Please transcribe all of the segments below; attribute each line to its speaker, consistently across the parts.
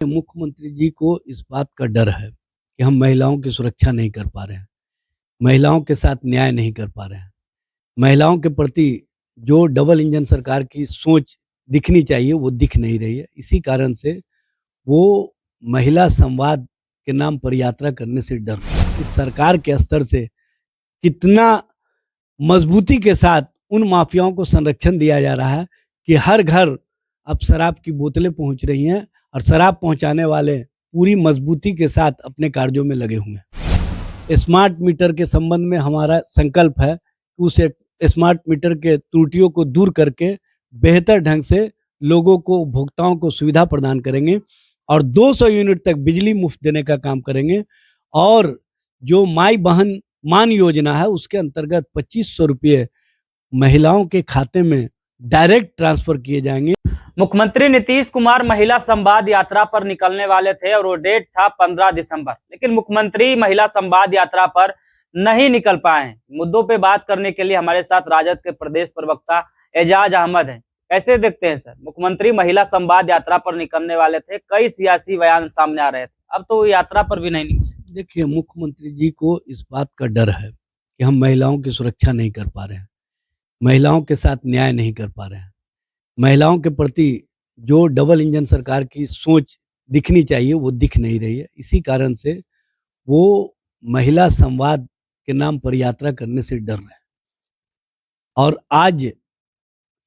Speaker 1: मुख्यमंत्री जी को इस बात का डर है कि हम महिलाओं की सुरक्षा नहीं कर पा रहे हैं, महिलाओं के साथ न्याय नहीं कर पा रहे हैं। महिलाओं के प्रति जो डबल इंजन सरकार की सोच दिखनी चाहिए वो दिख नहीं रही है। इसी कारण से वो महिला संवाद के नाम पर यात्रा करने से डर रहे हैं। इस सरकार के स्तर से कितना मजबूती के साथ उन माफियाओं को संरक्षण दिया जा रहा है कि हर घर अब शराब की बोतलें पहुंच रही हैं और शराब पहुंचाने वाले पूरी मजबूती के साथ अपने कार्यों में लगे हुए हैं। स्मार्ट मीटर के संबंध में हमारा संकल्प है कि उस स्मार्ट मीटर के त्रुटियों को दूर करके बेहतर ढंग से लोगों को, उपभोक्ताओं को सुविधा प्रदान करेंगे और 200 यूनिट तक बिजली मुफ्त देने का काम करेंगे। और जो माई बहन मान योजना है उसके अंतर्गत 2500 रुपये महिलाओं के खाते में डायरेक्ट ट्रांसफर किए जाएंगे।
Speaker 2: मुख्यमंत्री नीतीश कुमार महिला संवाद यात्रा पर निकलने वाले थे और वो डेट था 15 दिसंबर, लेकिन मुख्यमंत्री महिला संवाद यात्रा पर नहीं निकल पाए। मुद्दों पे बात करने के लिए हमारे साथ राजद के प्रदेश प्रवक्ता एजाज अहमद हैं। कैसे देखते हैं सर, मुख्यमंत्री महिला संवाद यात्रा पर निकलने वाले थे, कई सियासी बयान सामने आ रहे थे, अब तो यात्रा पर भी नहीं निकले।
Speaker 1: देखिए, मुख्यमंत्री जी को इस बात का डर है कि हम महिलाओं की सुरक्षा नहीं कर पा रहे हैं, महिलाओं के साथ न्याय नहीं कर पा रहे हैं। महिलाओं के प्रति जो डबल इंजन सरकार की सोच दिखनी चाहिए वो दिख नहीं रही है। इसी कारण से वो महिला संवाद के नाम पर यात्रा करने से डर रहे हैं। और आज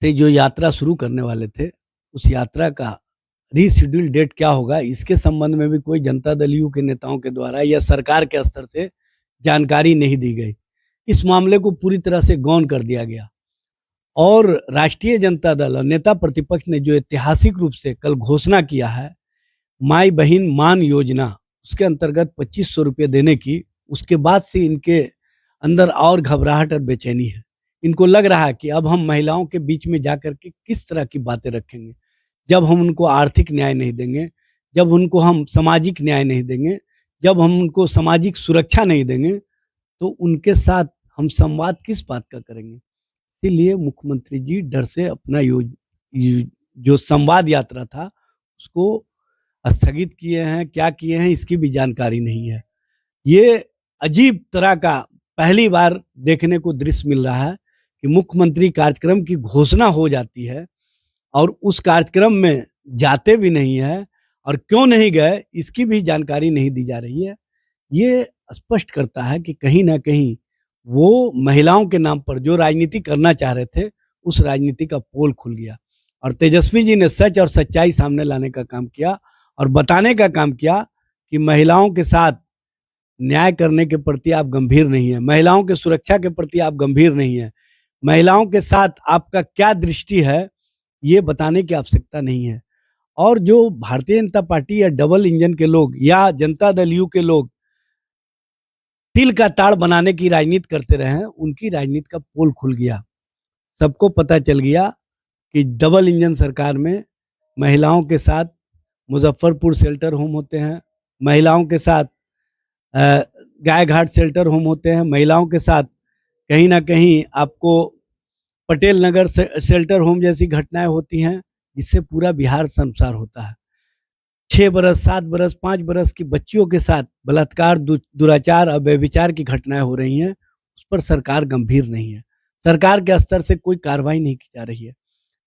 Speaker 1: से जो यात्रा शुरू करने वाले थे, उस यात्रा का रीशेड्यूल डेट क्या होगा, इसके संबंध में भी कोई जनता दल यू के नेताओं के द्वारा या सरकार के स्तर से जानकारी नहीं दी गई। इस मामले को पूरी तरह से गौन कर दिया गया और राष्ट्रीय जनता दल और नेता प्रतिपक्ष ने जो ऐतिहासिक रूप से कल घोषणा किया है माई बहन मान योजना, उसके अंतर्गत 2500 रुपये देने की, उसके बाद से इनके अंदर और घबराहट और बेचैनी है। इनको लग रहा है कि अब हम महिलाओं के बीच में जाकर के किस तरह की बातें रखेंगे, जब हम उनको आर्थिक न्याय नहीं देंगे, जब उनको हम सामाजिक न्याय नहीं देंगे, जब हम उनको सामाजिक सुरक्षा नहीं देंगे, तो उनके साथ हम संवाद किस बात का करेंगे। इसीलिए मुख्यमंत्री जी डर से अपना जो संवाद यात्रा था उसको स्थगित किए हैं। क्या किए हैं इसकी भी जानकारी नहीं है। ये अजीब तरह का पहली बार देखने को दृश्य मिल रहा है कि मुख्यमंत्री कार्यक्रम की घोषणा हो जाती है और उस कार्यक्रम में जाते भी नहीं है और क्यों नहीं गए इसकी भी जानकारी नहीं दी जा रही है। ये स्पष्ट करता है कि कहीं ना कहीं वो महिलाओं के नाम पर जो राजनीति करना चाह रहे थे उस राजनीति का पोल खुल गया और तेजस्वी जी ने सच और सच्चाई सामने लाने का काम किया और बताने का काम किया कि महिलाओं के साथ न्याय करने के प्रति आप गंभीर नहीं है, महिलाओं के सुरक्षा के प्रति आप गंभीर नहीं है, महिलाओं के साथ आपका क्या दृष्टि है ये बताने की आवश्यकता नहीं है। और जो भारतीय जनता पार्टी या डबल इंजन के लोग या जनता दल यू के लोग तिल का ताड़ बनाने की राजनीति करते रहे हैं, उनकी राजनीति का पोल खुल गया। सबको पता चल गया कि डबल इंजन सरकार में महिलाओं के साथ मुजफ्फरपुर शेल्टर होम होते हैं, महिलाओं के साथ गाय घाट शेल्टर होम होते हैं, महिलाओं के साथ कहीं ना कहीं आपको पटेल नगर शेल्टर होम जैसी घटनाएं होती हैं, जिससे पूरा बिहार शर्मसार होता है। 6 बरस, 7 बरस, 5 बरस की बच्चियों के साथ बलात्कार, दुराचार और व्यभिचार की घटनाएं हो रही हैं, उस पर सरकार गंभीर नहीं है। सरकार के स्तर से कोई कार्रवाई नहीं की जा रही है।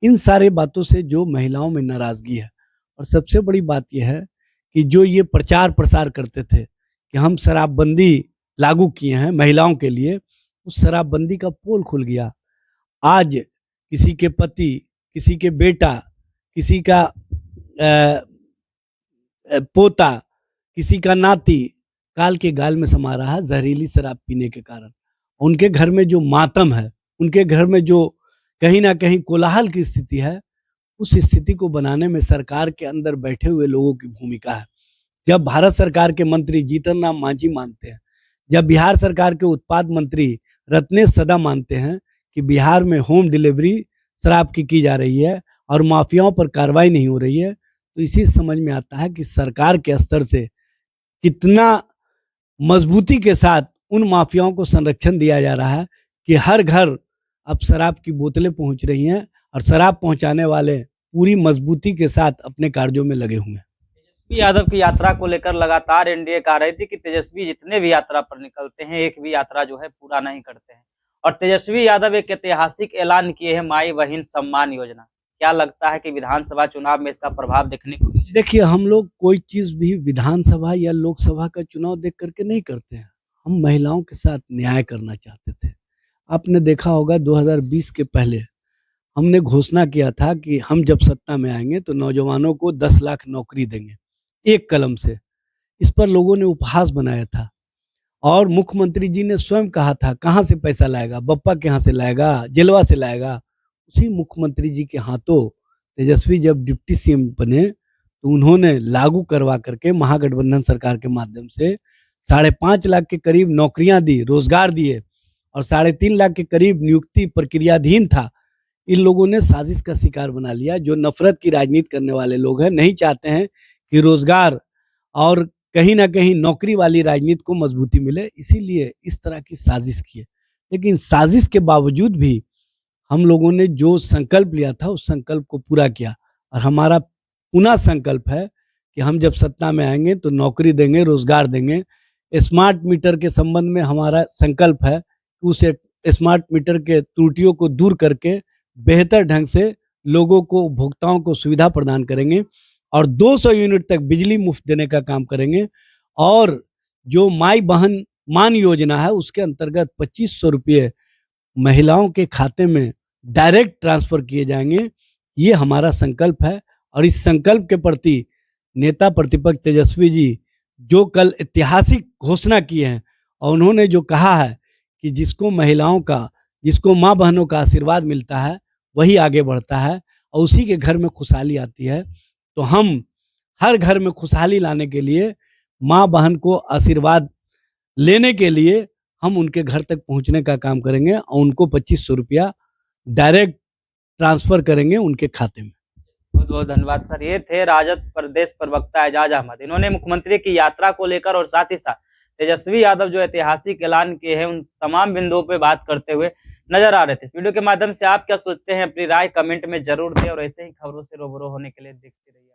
Speaker 1: इन सारे बातों से जो महिलाओं में नाराजगी है और सबसे बड़ी बात यह है कि जो ये प्रचार प्रसार करते थे कि हम शराबबंदी लागू किए हैं महिलाओं के लिए, उस शराबबंदी का पोल खुल गया। आज किसी के पति, किसी के बेटा, किसी का पोता, किसी का नाती काल के गाल में समा रहा है जहरीली शराब पीने के कारण। उनके घर में जो मातम है, उनके घर में जो कहीं ना कहीं कोलाहल की स्थिति है, उस स्थिति को बनाने में सरकार के अंदर बैठे हुए लोगों की भूमिका है। जब भारत सरकार के मंत्री जीतन राम मांझी मानते हैं, जब बिहार सरकार के उत्पाद मंत्री रत्नेश सदा मानते हैं कि बिहार में होम डिलीवरी शराब की जा रही है और माफियाओं पर कार्रवाई नहीं हो रही है, तो इसी समझ में आता है कि सरकार के स्तर से कितना मजबूती के साथ उन माफियाओं को संरक्षण दिया जा रहा है कि हर घर अब शराब की बोतलें पहुंच रही हैं और शराब पहुंचाने वाले पूरी मजबूती के साथ अपने कार्यों में लगे हुए हैं।
Speaker 2: तेजस्वी यादव की यात्रा को लेकर लगातार एनडीए कह रही थी कि तेजस्वी जितने भी यात्रा पर निकलते हैं एक भी यात्रा जो है पूरा नहीं करते हैं। और तेजस्वी यादव एक ऐतिहासिक ऐलान किए हैं माई बहन सम्मान योजना। क्या लगता है कि विधानसभा चुनाव में इसका प्रभाव देखने को मिलेगा?
Speaker 1: देखिए, हम लोग कोई चीज भी विधानसभा या लोकसभा का चुनाव देख करके नहीं करते हैं। हम महिलाओं के साथ न्याय करना चाहते थे। आपने देखा होगा 2020 के पहले हमने घोषणा किया था कि हम जब सत्ता में आएंगे तो नौजवानों को 10 लाख नौकरी देंगे, एक कलम से। इस पर लोगों ने उपहास बनाया था और मुख्यमंत्री जी ने स्वयं कहा था, कहाँ से पैसा लाएगा, बप्पा के यहाँ से लाएगा, जेलवा से लाएगा। उसी मुख्यमंत्री जी के हाथों तेजस्वी जब डिप्टी सीएम बने तो उन्होंने लागू करवा करके महागठबंधन सरकार के माध्यम से 5.5 लाख के करीब नौकरियां दी, रोजगार दिए और 3.5 लाख के करीब नियुक्ति प्रक्रियाधीन था। इन लोगों ने साजिश का शिकार बना लिया। जो नफरत की राजनीति करने वाले लोग हैं, नहीं चाहते हैं कि रोजगार और कहीं ना कहीं नौकरी वाली राजनीति को मजबूती मिले, इसीलिए इस तरह की साजिश की है। लेकिन साजिश के बावजूद भी हम लोगों ने जो संकल्प लिया था उस संकल्प को पूरा किया और हमारा पुनः संकल्प है कि हम जब सत्ता में आएंगे तो नौकरी देंगे, रोजगार देंगे। स्मार्ट मीटर के संबंध में हमारा संकल्प है कि उस स्मार्ट मीटर के त्रुटियों को दूर करके बेहतर ढंग से लोगों को, उपभोक्ताओं को सुविधा प्रदान करेंगे और 200 यूनिट तक बिजली मुफ्त देने का काम करेंगे। और जो माई बहन मान योजना है उसके अंतर्गत 2500 रुपये महिलाओं के खाते में डायरेक्ट ट्रांसफर किए जाएंगे। ये हमारा संकल्प है और इस संकल्प के प्रति नेता प्रतिपक्ष तेजस्वी जी जो कल ऐतिहासिक घोषणा की है और उन्होंने जो कहा है कि जिसको महिलाओं का, जिसको माँ बहनों का आशीर्वाद मिलता है वही आगे बढ़ता है और उसी के घर में खुशहाली आती है। तो हम हर घर में खुशहाली लाने के लिए, माँ बहन को आशीर्वाद लेने के लिए हम उनके घर तक पहुंचने का काम करेंगे और उनको 2500 रुपया डायरेक्ट ट्रांसफर करेंगे उनके खाते में।
Speaker 2: बहुत बहुत धन्यवाद सर। ये थे राजद प्रदेश प्रवक्ता एजाज अहमद। इन्होंने मुख्यमंत्री की यात्रा को लेकर और साथ ही साथ तेजस्वी यादव जो ऐतिहासिक ऐलान किए हैं उन तमाम बिंदुओं पे बात करते हुए नजर आ रहे थे। इस वीडियो के माध्यम से आप क्या सोचते हैं अपनी राय कमेंट में जरूर दें और ऐसे ही खबरों से रूबरू होने के लिए देखते रहिए।